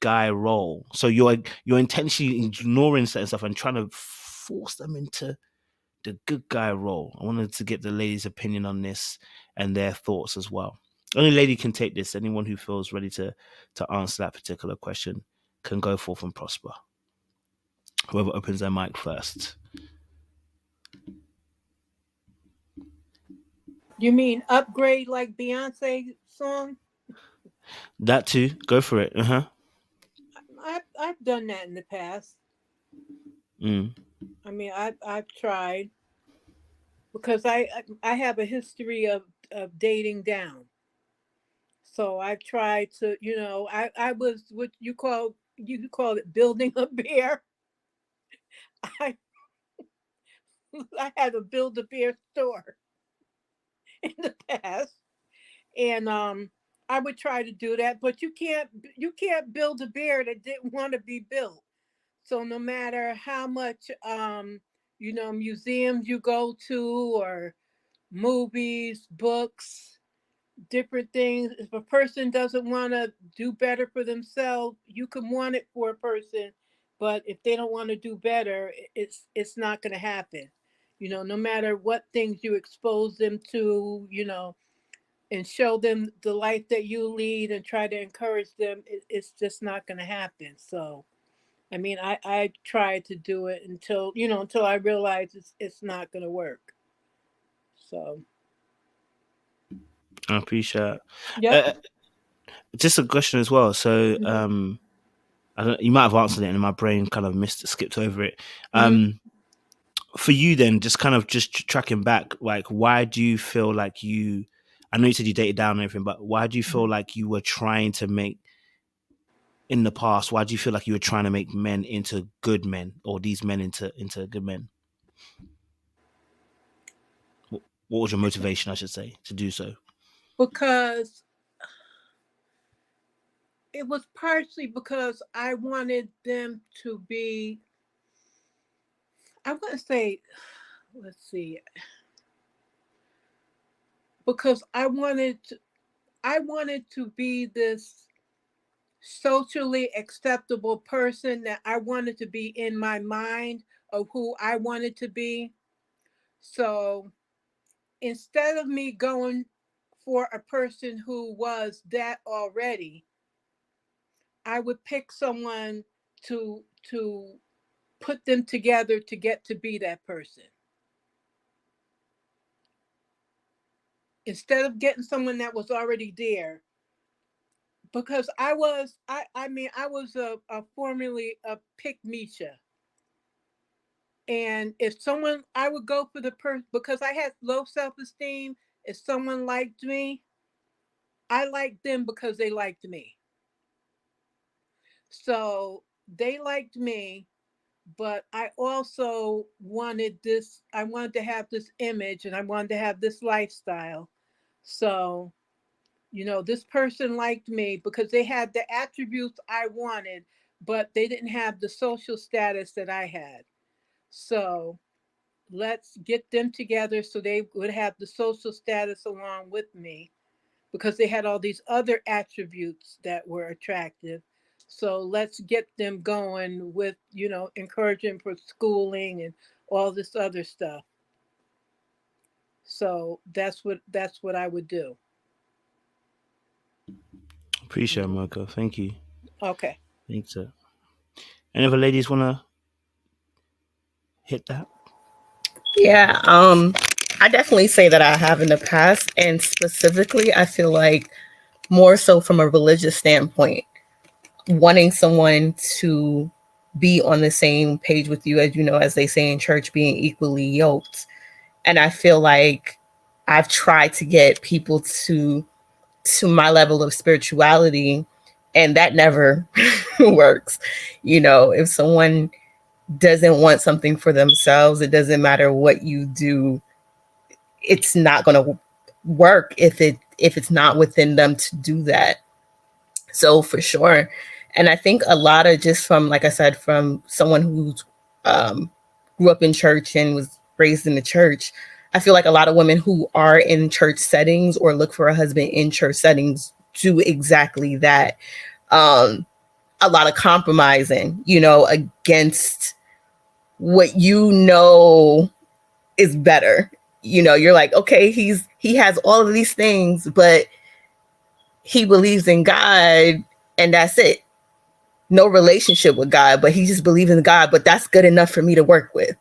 guy role. So you're intentionally ignoring certain stuff and trying to force them into the good guy role. I wanted to get the ladies' opinion on this and their thoughts as well. Only lady can take this. Anyone who feels ready to answer that particular question can go forth and prosper. Whoever opens their mic first. You mean upgrade like Beyonce song? That too. Go for it. I've done that in the past. Mm. I mean, I've tried because I have a history of dating down. So I've tried to, I was what you call it building a bear. I I had a build a bear store in the past, and I would try to do that, but you can't build a bear that didn't want to be built. So no matter how much museums you go to, or movies, books, different things, if a person doesn't want to do better for themselves, you can want it for a person, but if they don't want to do better, it's not going to happen. No matter what things you expose them to, and show them the life that you lead and try to encourage them, it's just not going to happen. So I mean, I tried to do it until I realized it's not going to work. So I appreciate it. yep. Uh, just a question as well. So, Hmm. I don't, you might have answered it, and my brain kind of skipped over it. Hmm. For you, then, just kind of just tracking back, like, why do you feel like you? I know you said you dated down and everything, but why do you feel like you were trying to make in the past? Why do you feel like you were trying to make men into good men, or these men into good men? What was your motivation, I should say, to do so? Because it was partially because I wanted them to be. I want to say, let's see, because I wanted to be this socially acceptable person that I wanted to be in my mind of who I wanted to be. So instead of me going for a person who was that already, I would pick someone to put them together to get to be that person. Instead of getting someone that was already there, because I was a formerly a pick Misha. And if someone, I would go for the person because I had low self esteem. If someone liked me, I liked them because they liked me. So they liked me, but I also I wanted to have this image and I wanted to have this lifestyle. So, this person liked me because they had the attributes I wanted, but they didn't have the social status that I had. So, let's get them together so they would have the social status along with me because they had all these other attributes that were attractive. So let's get them going with, encouraging for schooling and all this other stuff. So that's what I would do. Appreciate it, Marco. Thank you. Okay. Thanks, sir. Any other ladies want to hit that? Yeah, I definitely say that I have in the past, and specifically, I feel like more so from a religious standpoint, wanting someone to be on the same page with you, as you know, as they say in church, being equally yoked. And I feel like I've tried to get people to my level of spirituality, and that never works. If someone doesn't want something for themselves, it doesn't matter what you do, it's not going to work if it's not within them to do that. So for sure. And I think a lot of, just from, like I said, from someone who's um, grew up in church and was raised in the church, I feel like a lot of women who are in church settings or look for a husband in church settings do exactly that. Um, a lot of compromising, you know, against what you know is better. You know, you're like, okay, he has all of these things, but he believes in God and that's it. No relationship with God, but he just believes in God, but that's good enough for me to work with.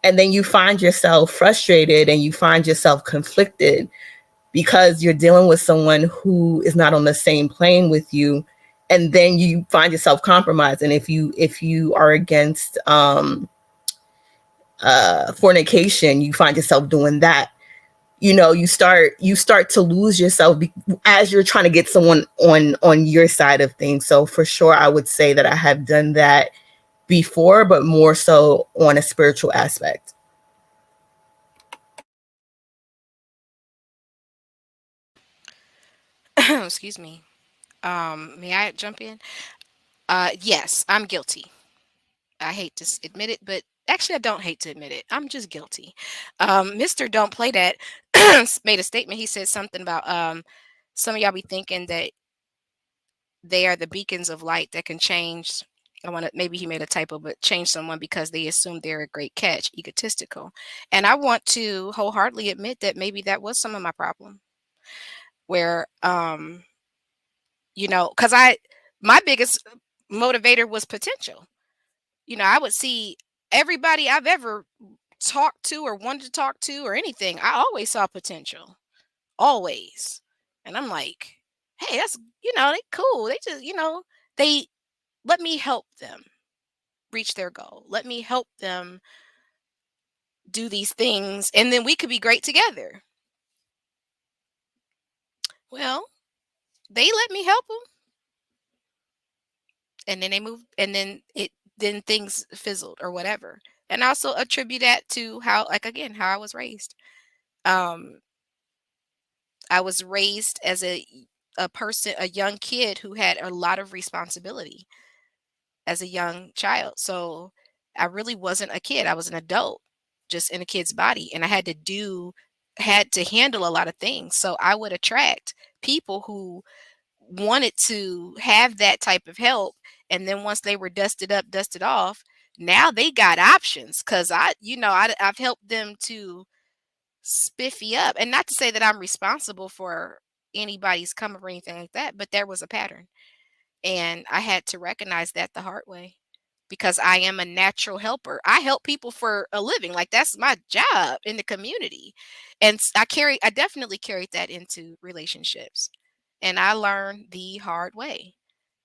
And then you find yourself frustrated and you find yourself conflicted because you're dealing with someone who is not on the same plane with you. And then you find yourself compromising. If you are against fornication, you find yourself doing that. You know, you start to lose yourself as you're trying to get someone on your side of things. So for sure, I would say that I have done that before, but more so on a spiritual aspect. Excuse me. May I jump in? Yes, I'm guilty. I hate to admit it, but actually, I don't hate to admit it. I'm just guilty. Mr. Don't Play That made a statement. He said something about some of y'all be thinking that they are the beacons of light that can change. I want to, maybe he made a typo, but change someone because they assume they're a great catch, egotistical. And I want to wholeheartedly admit that maybe that was some of my problem, where you know, because my biggest motivator was potential. You know, I would see everybody I've ever talked to or wanted to talk to or anything. I always saw potential, always. And I'm like, hey, that's, you know, they cool. They just, you know, they let me help them reach their goal. Let me help them do these things. And then we could be great together. Well, they let me help them. And then they moved, and then things fizzled or whatever. And I also attribute that to how, like, again, how I was raised. Um, I was raised as a person, a young kid who had a lot of responsibility as a young child. So I really wasn't a kid. I was an adult, just in a kid's body, and I had to handle a lot of things. So I would attract people who wanted to have that type of help, and then once they were dusted up, dusted off, now they got options because I've helped them to spiffy up. And not to say that I'm responsible for anybody's come up or anything like that, but there was a pattern. And I had to recognize that the hard way because I am a natural helper. I help people for a living. Like, that's my job in the community. And I definitely carried that into relationships. And I learned the hard way.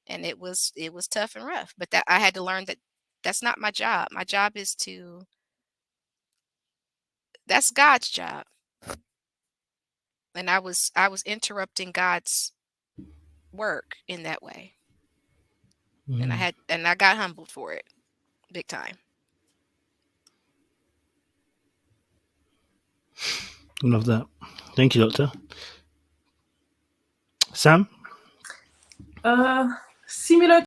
And it was tough and rough, but that I had to learn that that's not my job. My job is to that's God's job. And I was interrupting God's work in that way. And Mm. I got humbled for it big time. Love that. Thank you, Doctor. Sam? Similar